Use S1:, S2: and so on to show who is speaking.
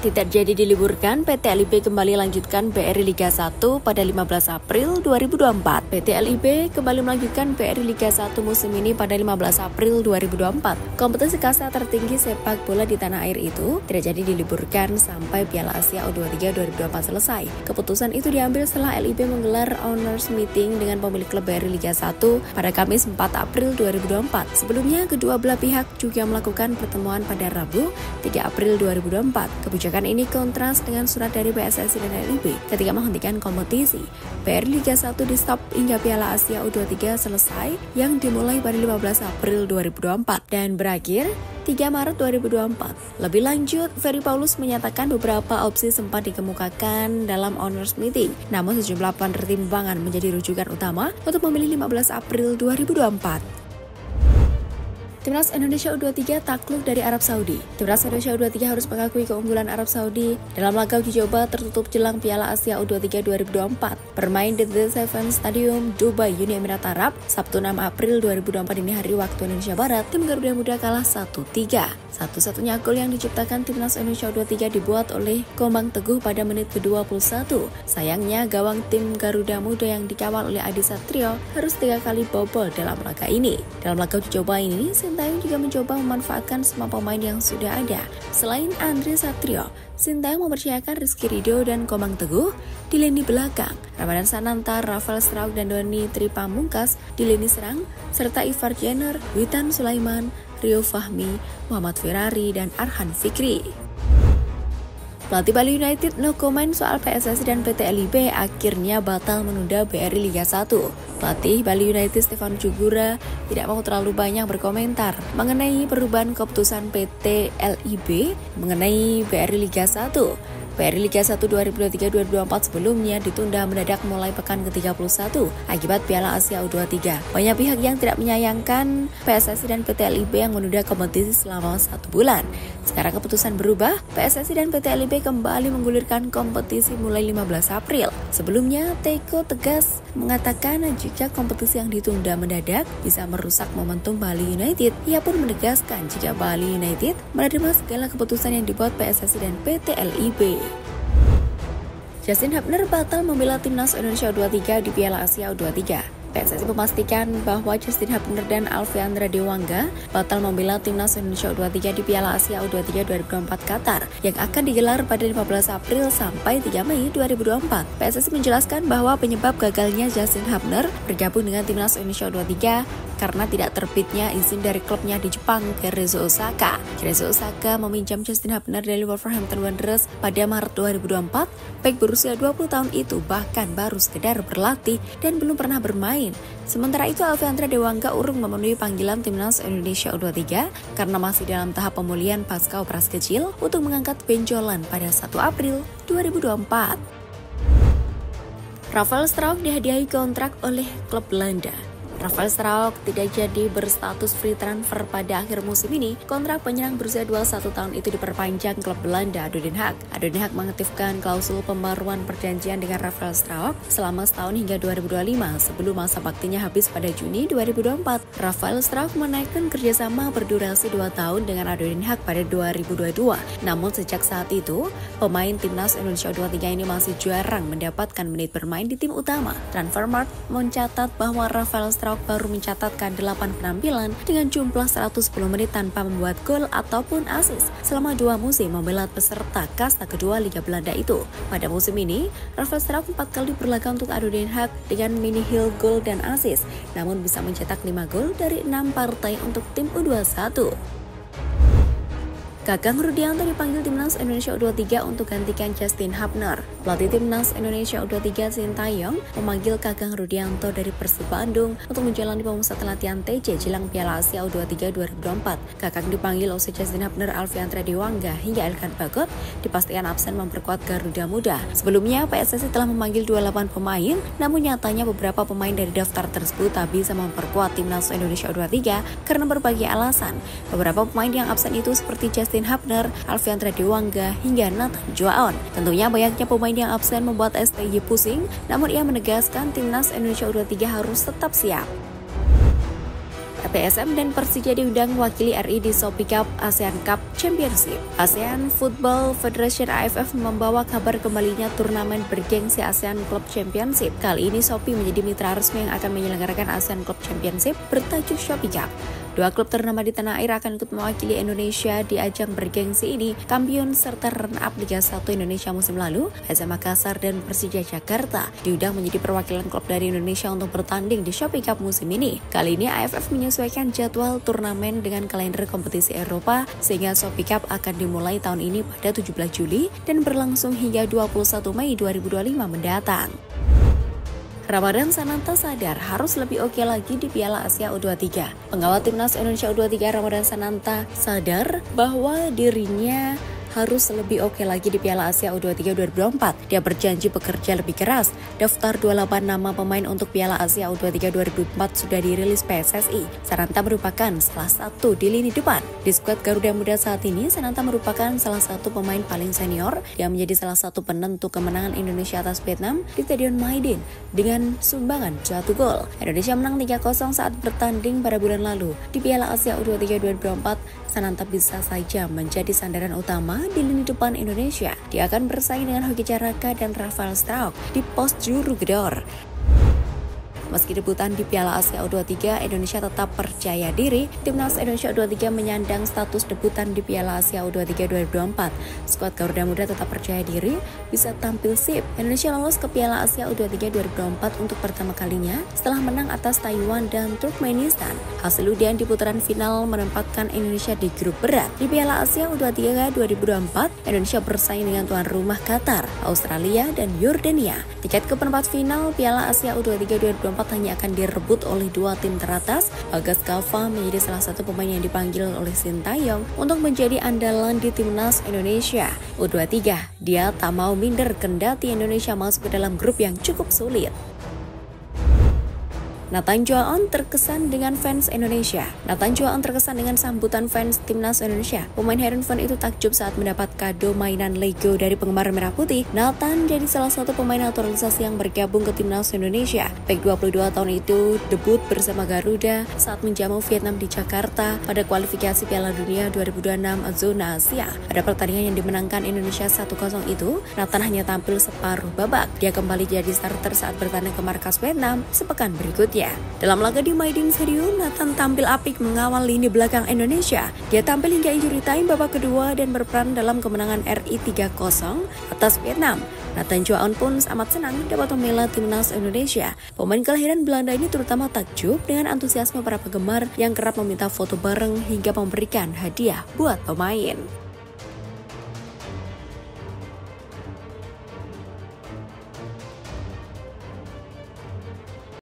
S1: Tidak jadi diliburkan, PT LIB kembali lanjutkan BRI Liga 1 pada 15 April 2024. PT LIB kembali melanjutkan BRI Liga 1 musim ini pada 15 April 2024. Kompetisi kasta tertinggi sepak bola di tanah air itu tidak jadi diliburkan sampai Piala Asia U23 2024 selesai. Keputusan itu diambil setelah LIB menggelar owners meeting dengan pemilik klub BRI Liga 1 pada Kamis 4 April 2024. Sebelumnya, kedua belah pihak juga melakukan pertemuan pada Rabu 3 April 2024. Kebijakan ini kontras dengan surat dari PSSI dan LIB ketika menghentikan kompetisi. BRI Liga 1 di stop hingga Piala Asia U23 selesai yang dimulai pada 15 April 2024 dan berakhir 3 Maret 2024. Lebih lanjut, Ferry Paulus menyatakan beberapa opsi sempat dikemukakan dalam owners meeting, namun sejumlah pertimbangan menjadi rujukan utama untuk memilih 15 April 2024. Timnas Indonesia U23 takluk dari Arab Saudi. Timnas Indonesia U23 harus mengakui keunggulan Arab Saudi dalam laga uji coba tertutup jelang Piala Asia U23 2024. Bermain di The Seven Stadium, Dubai, Uni Emirat Arab, Sabtu 6 April 2024 ini hari waktu Indonesia Barat, tim Garuda Muda kalah 1-3. Satu-satunya gol yang diciptakan Timnas Indonesia U23 dibuat oleh Komang Teguh pada menit ke-21. Sayangnya, gawang tim Garuda Muda yang dikawal oleh Adi Satrio harus 3 kali bobol dalam laga ini. Dalam laga uji coba ini, Sintayong juga mencoba memanfaatkan semua pemain yang sudah ada. Selain Andre Satrio, Sintayong mempercayakan Rizky Ridho dan Komang Teguh di lini belakang, Ramadan Sananta, Rafael Strauch, dan Doni Tripamungkas di lini serang, serta Ivar Jenner, Witan Sulaiman, Rio Fahmi, Muhammad Ferrari, dan Arhan Fikri. Pelatih Bali United no comment soal PSSI dan PT LIB akhirnya batal menunda BRI Liga 1. Pelatih Bali United Stefan Jugura tidak mau terlalu banyak berkomentar mengenai perubahan keputusan PT LIB mengenai BRI Liga 1. BRI Liga 1 2023-2024 sebelumnya ditunda mendadak mulai pekan ke-31 akibat Piala Asia U23. Banyak pihak yang tidak menyayangkan PSSI dan PT LIB yang menunda kompetisi selama 1 bulan. Sekarang keputusan berubah, PSSI dan PT LIB kembali menggulirkan kompetisi mulai 15 April. Sebelumnya, Teko tegas mengatakan jika kompetisi yang ditunda mendadak bisa merusak momentum Bali United. Ia pun menegaskan jika Bali United menerima segala keputusan yang dibuat PSSI dan PT LIB. Justin Hubner batal membela Timnas Indonesia U23 di Piala Asia U23. PSSI memastikan bahwa Justin Hubner dan Alfiandra Dewangga batal membela Timnas Indonesia U23 di Piala Asia U23 2024 Qatar yang akan digelar pada 15 April sampai 3 Mei 2024. PSSI menjelaskan bahwa penyebab gagalnya Justin Hubner bergabung dengan Timnas Indonesia U23 karena tidak terbitnya izin dari klubnya di Jepang ke Cerezo Osaka. Cerezo Osaka meminjam Justin Hubner dari Wolverhampton Wanderers pada Maret 2024. Bek berusia 20 tahun itu bahkan baru sekedar berlatih dan belum pernah bermain. Sementara itu, Alfiandra Dewangga urung memenuhi panggilan Timnas Indonesia U23 karena masih dalam tahap pemulihan pasca operasi kecil untuk mengangkat benjolan pada 1 April 2024. Rafael Strauch dihadiahi kontrak oleh klub Belanda. Rafael Strauch tidak jadi berstatus free transfer pada akhir musim ini. Kontrak penyerang berusia 21 tahun itu diperpanjang klub Belanda ADO Den Haag. ADO Den Haag mengaktifkan klausul pembaruan perjanjian dengan Rafael Strauch selama setahun hingga 2025 sebelum masa baktinya habis pada Juni 2024. Rafael Strauch menaikkan kerjasama berdurasi 2 tahun dengan ADO Den Haag pada 2022. Namun sejak saat itu, pemain Timnas Indonesia U23 ini masih jarang mendapatkan menit bermain di tim utama. Transfermarkt mencatat bahwa Rafael Strauch baru mencatatkan 8 penampilan dengan jumlah 110 menit tanpa membuat gol ataupun assist selama 2 musim membela peserta kasta kedua Liga Belanda itu. Pada musim ini, Rafael Strauch 4 kali berlaga untuk ADO Den Haag dengan nihil gol dan assist, namun bisa mencetak 5 gol dari 6 partai untuk tim U21. Kakang Rudianto dipanggil Timnas Indonesia U23 untuk gantikan Justin Hubner. Pelatih Timnas Indonesia U23 Sintayong memanggil Kakang Rudianto dari Persib Bandung untuk menjalani pemusatan latihan TC jelang Piala Asia U23 2024. Kakang dipanggil oleh Justin Hubner, Alfiandra Dewangga hingga Elkan Bagot dipastikan absen memperkuat Garuda Muda. Sebelumnya, PSSI telah memanggil 28 pemain, namun nyatanya beberapa pemain dari daftar tersebut tak bisa memperkuat Timnas Indonesia U23 karena berbagai alasan. Beberapa pemain yang absen itu seperti Justin Hubner, Alfiandra Dewangga, hingga Nathan Joaon. Tentunya banyaknya pemain yang absen membuat STY pusing, namun ia menegaskan Timnas Indonesia U23 harus tetap siap. PSM dan Persija diundang mewakili RI di Shopee Cup ASEAN Cup Championship. ASEAN Football Federation AFF membawa kabar kembalinya turnamen bergengsi ASEAN Club Championship. Kali ini Shopee menjadi mitra resmi yang akan menyelenggarakan ASEAN Club Championship bertajuk Shopee Cup. Dua klub ternama di tanah air akan ikut mewakili Indonesia di ajang bergengsi ini. Kampiun serta runner-up Liga 1 Indonesia musim lalu, AS Makassar dan Persija Jakarta diundang menjadi perwakilan klub dari Indonesia untuk bertanding di Shopee Cup musim ini. Kali ini AFF menyesuaikan jadwal turnamen dengan kalender kompetisi Eropa sehingga Shopee Cup akan dimulai tahun ini pada 17 Juli dan berlangsung hingga 21 Mei 2025 mendatang. Ramadhan Sananta sadar harus lebih oke lagi di Piala Asia U23. Pengawal Timnas Indonesia U23 Ramadhan Sananta sadar bahwa dirinya harus lebih oke lagi di Piala Asia U23 2024. Dia berjanji bekerja lebih keras. Daftar 28 nama pemain untuk Piala Asia U23 2024 sudah dirilis PSSI. Sananta merupakan salah satu di lini depan. Di skuad Garuda Muda saat ini, Sananta merupakan salah satu pemain paling senior yang menjadi salah satu penentu kemenangan Indonesia atas Vietnam di Stadion Maidin dengan sumbangan 1 gol. Indonesia menang 3-0 saat bertanding pada bulan lalu. Di Piala Asia U23 2024, Sananta bisa saja menjadi sandaran utama di lini depan Indonesia. Dia akan bersaing dengan Hoki Caraka dan Rafael Strauch di pos juru gedor. Meski debutan di Piala Asia U23, Indonesia tetap percaya diri. Timnas Indonesia U23 menyandang status debutan di Piala Asia U23 2024. Skuad Garuda Muda tetap percaya diri bisa tampil sip. Indonesia lolos ke Piala Asia U23 2024 untuk pertama kalinya setelah menang atas Taiwan dan Turkmenistan. Hasil undian di putaran final menempatkan Indonesia di grup berat. Di Piala Asia U23 2024, Indonesia bersaing dengan tuan rumah Qatar, Australia, dan Yordania. Tiket ke perempat final Piala Asia U23 2024 hanya akan direbut oleh dua tim teratas. Bagas Kava menjadi salah satu pemain yang dipanggil oleh Sintayong untuk menjadi andalan di Timnas Indonesia U23. Dia tak mau minder kendati Indonesia masuk ke dalam grup yang cukup sulit. Nathan Juaon terkesan dengan fans Indonesia. Nathan Juaon terkesan dengan sambutan fans Timnas Indonesia. Pemain Heerenveen itu takjub saat mendapat kado mainan Lego dari penggemar Merah Putih. Nathan jadi salah satu pemain naturalisasi yang bergabung ke Timnas Indonesia. Back 22 tahun itu debut bersama Garuda saat menjamu Vietnam di Jakarta pada kualifikasi Piala Dunia 2026 zona Asia. Pada pertandingan yang dimenangkan Indonesia 1-0 itu, Nathan hanya tampil separuh babak. Dia kembali jadi starter saat bertanding ke markas Vietnam sepekan berikutnya. Dalam laga di Maidin Stadium, Nathan tampil apik mengawal lini belakang Indonesia. Dia tampil hingga injury time babak kedua dan berperan dalam kemenangan RI 3-0 atas Vietnam. Nathan Juaon pun amat senang dapat membela Timnas Indonesia. Pemain kelahiran Belanda ini terutama takjub dengan antusiasme para penggemar yang kerap meminta foto bareng hingga memberikan hadiah buat pemain.